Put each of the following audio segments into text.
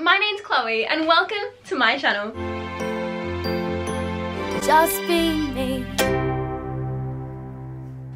my name's Chloe and welcome to my channel. Just be me.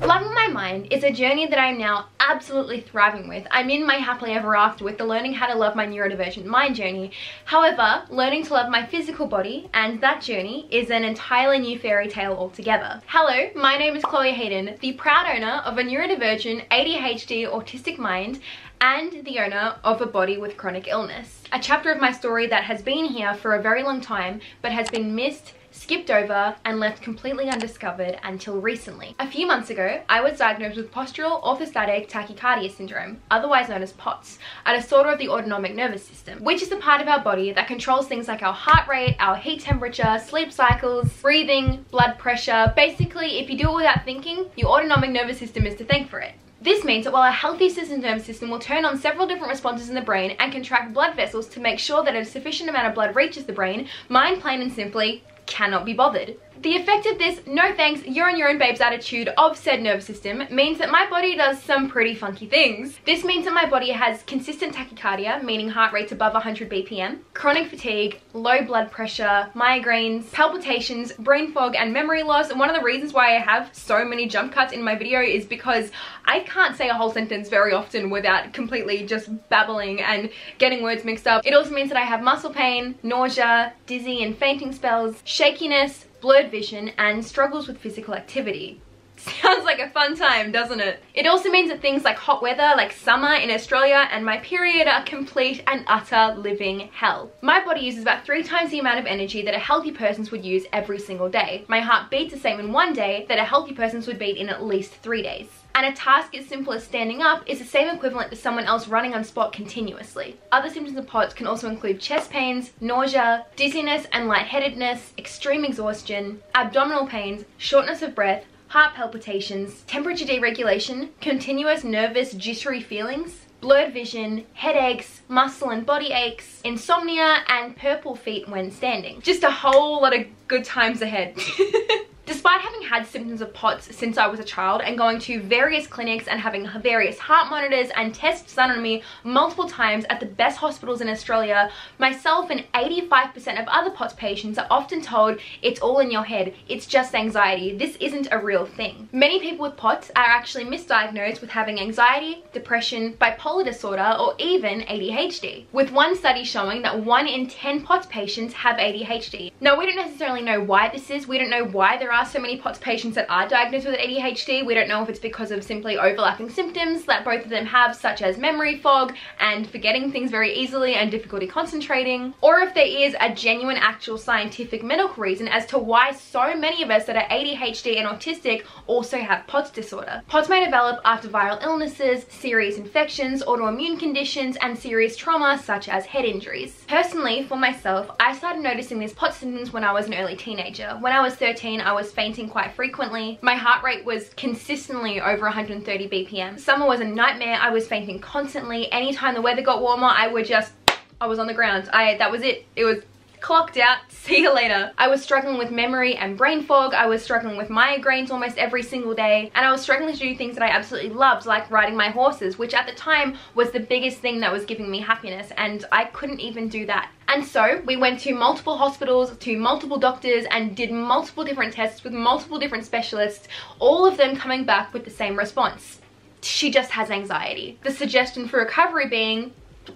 Loving my mind is a journey that I'm now absolutely thriving with. I'm in my happily ever after with the learning how to love my neurodivergent mind journey. However, learning to love my physical body and that journey is an entirely new fairy tale altogether. Hello, my name is Chloe Hayden, the proud owner of a neurodivergent ADHD autistic mind and the owner of a body with chronic illness. A chapter of my story that has been here for a very long time but has been missed, skipped over and left completely undiscovered until recently. A few months ago, I was diagnosed with postural orthostatic tachycardia syndrome, otherwise known as POTS, a disorder of the autonomic nervous system, which is the part of our body that controls things like our heart rate, our heat temperature, sleep cycles, breathing, blood pressure. Basically, if you do it without thinking, your autonomic nervous system is to thank for it. This means that while a healthy system nervous system will turn on several different responses in the brain and contract blood vessels to make sure that a sufficient amount of blood reaches the brain, mine plain and simply cannot be bothered. The effect of this no thanks, you're on your own babes attitude of said nervous system means that my body does some pretty funky things. This means that my body has consistent tachycardia, meaning heart rates above 100 BPM, chronic fatigue, low blood pressure, migraines, palpitations, brain fog and memory loss. And one of the reasons why I have so many jump cuts in my video is because I can't say a whole sentence very often without completely just babbling and getting words mixed up. It also means that I have muscle pain, nausea, dizzy and fainting spells, shakiness, blurred vision and struggles with physical activity. Sounds like a fun time, doesn't it? It also means that things like hot weather, like summer in Australia, and my period are complete and utter living hell. My body uses about 3 times the amount of energy that a healthy person's would use every single day. My heart beats the same in one day that a healthy person's would beat in at least 3 days. And a task as simple as standing up is the same equivalent to someone else running on spot continuously. Other symptoms of POTS can also include chest pains, nausea, dizziness and lightheadedness, extreme exhaustion, abdominal pains, shortness of breath, heart palpitations, temperature deregulation, continuous nervous jittery feelings, blurred vision, headaches, muscle and body aches, insomnia and purple feet when standing. Just a whole lot of good times ahead. Despite having had symptoms of POTS since I was a child and going to various clinics and having various heart monitors and tests done on me multiple times at the best hospitals in Australia, myself and 85% of other POTS patients are often told it's all in your head, it's just anxiety, this isn't a real thing. Many people with POTS are actually misdiagnosed with having anxiety, depression, bipolar disorder or even ADHD, with one study showing that 1 in 10 POTS patients have ADHD. Now we don't necessarily know why this is, we don't know why there are so many POTS patients that are diagnosed with ADHD. We don't know if it's because of simply overlapping symptoms that both of them have, such as memory fog and forgetting things very easily and difficulty concentrating, or if there is a genuine actual scientific medical reason as to why so many of us that are ADHD and autistic also have POTS disorder. POTS may develop after viral illnesses, serious infections, autoimmune conditions and serious trauma such as head injuries. Personally, for myself, I started noticing these POTS symptoms when I was an early teenager. When I was 13, I was fainting quite frequently. My heart rate was consistently over 130 BPM. Summer was a nightmare. I was fainting constantly. Anytime the weather got warmer, I was on the ground. That was it. It was clocked out, see you later. I was struggling with memory and brain fog. I was struggling with migraines almost every single day. And I was struggling to do things that I absolutely loved, like riding my horses, which at the time was the biggest thing that was giving me happiness. And I couldn't even do that. And so we went to multiple hospitals, to multiple doctors and did multiple different tests with multiple different specialists, all of them coming back with the same response. She just has anxiety. The suggestion for recovery being,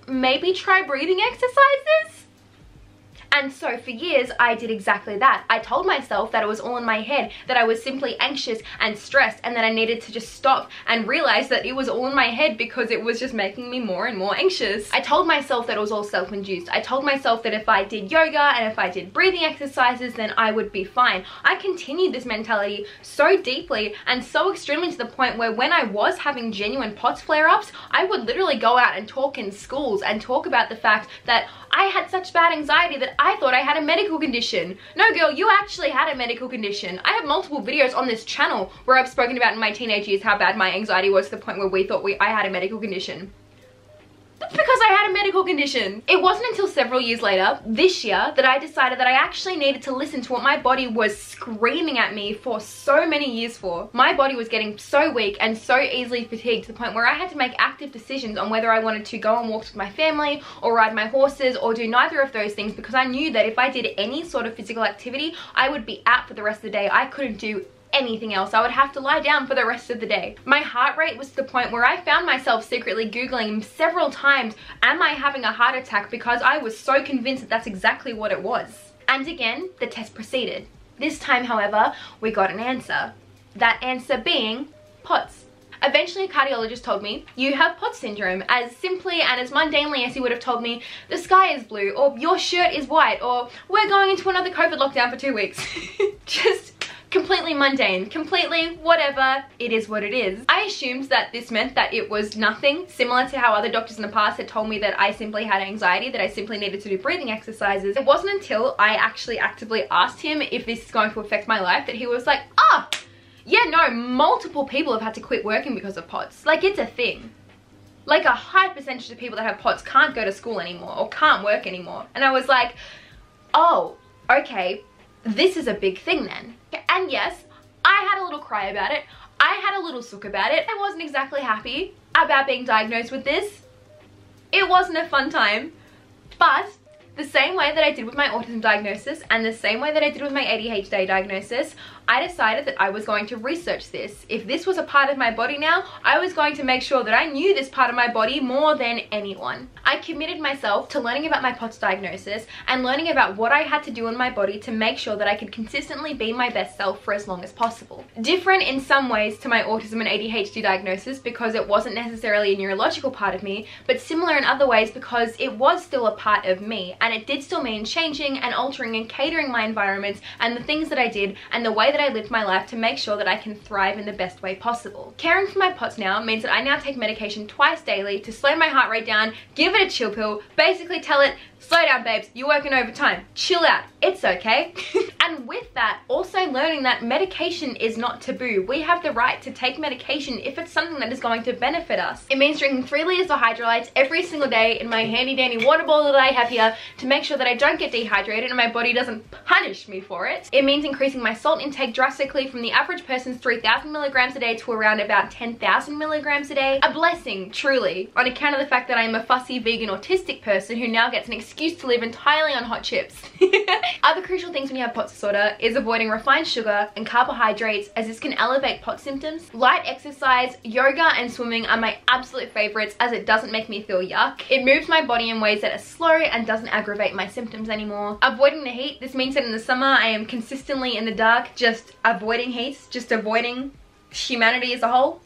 maybe try breathing exercises? And so for years, I did exactly that. I told myself that it was all in my head, that I was simply anxious and stressed and that I needed to just stop and realize that it was all in my head because it was just making me more and more anxious. I told myself that it was all self-induced. I told myself that if I did yoga and if I did breathing exercises, then I would be fine. I continued this mentality so deeply and so extremely to the point where when I was having genuine POTS flare-ups, I would literally go out and talk in schools and talk about the fact that I had such bad anxiety that I thought I had a medical condition. No girl, you actually had a medical condition. I have multiple videos on this channel where I've spoken about in my teenage years how bad my anxiety was to the point where we thought I had a medical condition. because I had a medical condition. It wasn't until several years later, this year, that I decided that I actually needed to listen to what my body was screaming at me for so many years for. My body was getting so weak and so easily fatigued to the point where I had to make active decisions on whether I wanted to go on walks with my family or ride my horses or do neither of those things, because I knew that if I did any sort of physical activity, I would be out for the rest of the day. I couldn't do anything else. I would have to lie down for the rest of the day. My heart rate was to the point where I found myself secretly Googling several times, am I having a heart attack, because I was so convinced that that's exactly what it was. And again, the test proceeded. This time, however, we got an answer. That answer being POTS. Eventually, a cardiologist told me, you have POTS syndrome, as simply and as mundanely as he would have told me, the sky is blue, or your shirt is white, or we're going into another COVID lockdown for 2 weeks. Just completely mundane, completely whatever, it is what it is. I assumed that this meant that it was nothing, similar to how other doctors in the past had told me that I simply had anxiety, that I simply needed to do breathing exercises. It wasn't until I actually actively asked him if this is going to affect my life that he was like, ah, yeah, no, multiple people have had to quit working because of POTS. Like, it's a thing. Like, a high percentage of people that have POTS can't go to school anymore or can't work anymore. And I was like, oh, okay, this is a big thing then. And yes, I had a little cry about it. I had a little sook about it. I wasn't exactly happy about being diagnosed with this. It wasn't a fun time, but the same way that I did with my autism diagnosis and the same way that I did with my ADHD diagnosis, I decided that I was going to research this. If this was a part of my body now, I was going to make sure that I knew this part of my body more than anyone. I committed myself to learning about my POTS diagnosis and learning about what I had to do in my body to make sure that I could consistently be my best self for as long as possible. Different in some ways to my autism and ADHD diagnosis because it wasn't necessarily a neurological part of me, but similar in other ways because it was still a part of me, and it did still mean changing and altering and catering my environments and the things that I did and the way that I lived my life to make sure that I can thrive in the best way possible. Caring for my POTS now means that I now take medication twice daily to slow my heart rate down, give it a chill pill, basically tell it, slow down babes, you're working overtime, chill out, it's okay. And with that, also learning that medication is not taboo. We have the right to take medication if it's something that is going to benefit us. It means drinking 3 liters of hydrolytes every single day in my handy dandy water bottle that I have here to make sure that I don't get dehydrated and my body doesn't punish me for it. It means increasing my salt intake drastically from the average person's 3,000 milligrams a day to around about 10,000 milligrams a day. A blessing, truly, on account of the fact that I am a fussy vegan autistic person who now gets an excuse to live entirely on hot chips. Other crucial things when you have POTS disorder is avoiding refined sugar and carbohydrates, as this can elevate POTS symptoms. Light exercise, yoga and swimming are my absolute favorites as it doesn't make me feel yuck. It moves my body in ways that are slow and doesn't aggravate my symptoms anymore. Avoiding the heat, this means that in the summer I am consistently in the dark, just avoiding heat, just avoiding humanity as a whole.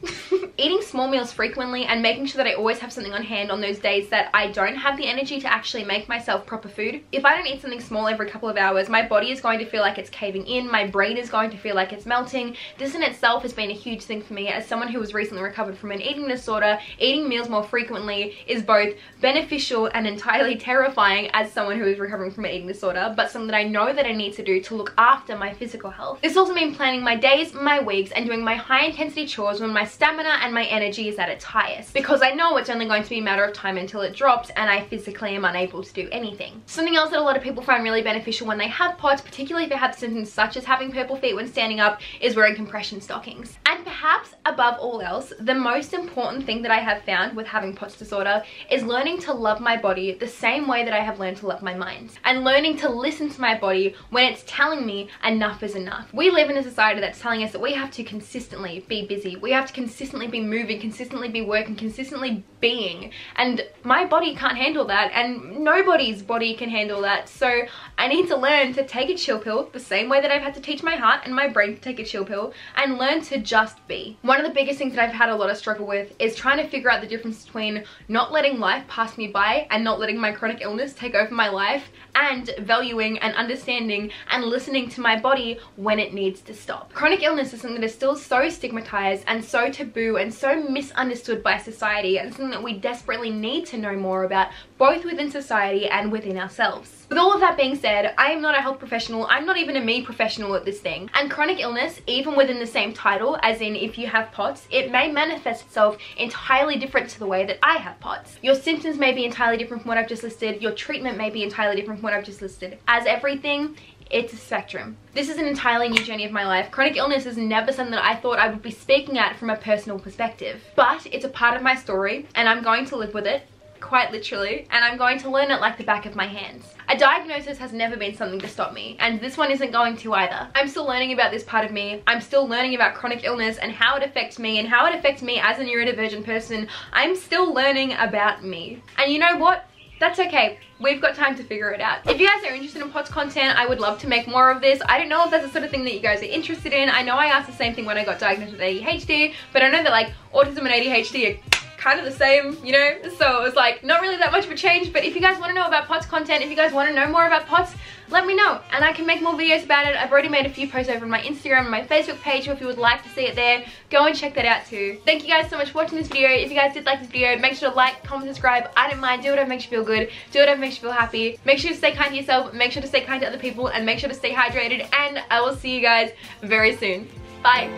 Eating small meals frequently and making sure that I always have something on hand on those days that I don't have the energy to actually make myself proper food. If I don't eat something small every couple of hours, my body is going to feel like it's caving in, my brain is going to feel like it's melting. This in itself has been a huge thing for me as someone who has recently recovered from an eating disorder. Eating meals more frequently is both beneficial and entirely terrifying as someone who is recovering from an eating disorder, but something that I know that I need to do to look after my physical health. This also means planning my days, my weeks, and doing my high intensity chores when my stamina and my energy is at its highest, because I know it's only going to be a matter of time until it drops and I physically am unable to do anything. Something else that a lot of people find really beneficial when they have POTS, particularly if they have symptoms such as having purple feet when standing up, is wearing compression stockings. And perhaps above all else, the most important thing that I have found with having POTS disorder is learning to love my body the same way that I have learned to love my mind, and learning to listen to my body when it's telling me enough is enough. We live in a society that's telling us that we have to consistently be busy, we have to consistently be moving, consistently be working, consistently being, and my body can't handle that, and nobody's body can handle that. So I need to learn to take a chill pill the same way that I've had to teach my heart and my brain to take a chill pill, and learn to just be. One of the biggest things that I've had a lot of struggle with is trying to figure out the difference between not letting life pass me by and not letting my chronic illness take over my life, and valuing and understanding and listening to my body when it needs to stop. Chronic illness is something that is still so stigmatized and so taboo and so misunderstood by society, and something that we desperately need to know more about, both within society and within ourselves. With all of that being said, I am not a health professional, I'm not even a me professional at this thing, and chronic illness, even within the same title as as in if you have POTS, it may manifest itself entirely different to the way that I have POTS. Your symptoms may be entirely different from what I've just listed. Your treatment may be entirely different from what I've just listed. As everything, it's a spectrum. This is an entirely new journey of my life. Chronic illness is never something that I thought I would be speaking at from a personal perspective. But it's a part of my story and I'm going to live with it, quite literally, and I'm going to learn it like the back of my hands. A diagnosis has never been something to stop me, and this one isn't going to either. I'm still learning about this part of me. I'm still learning about chronic illness and how it affects me and how it affects me as a neurodivergent person. I'm still learning about me. And you know what? That's okay. We've got time to figure it out. If you guys are interested in POTS content, I would love to make more of this. I don't know if that's the sort of thing that you guys are interested in. I know I asked the same thing when I got diagnosed with ADHD, but I know that like autism and ADHD are kind of the same, you know? So it was like not really that much of a change, but if you guys want to know about POTS content, if you guys want to know more about POTS, let me know and I can make more videos about it. I've already made a few posts over on my Instagram and my Facebook page, so if you would like to see it there, go and check that out too. Thank you guys so much for watching this video. If you guys did like this video, make sure to like, comment, subscribe. I don't mind. Do whatever makes you feel good. Do whatever makes you feel happy. Make sure to stay kind to yourself, make sure to stay kind to other people, and make sure to stay hydrated, and I will see you guys very soon. Bye.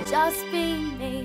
Just be me.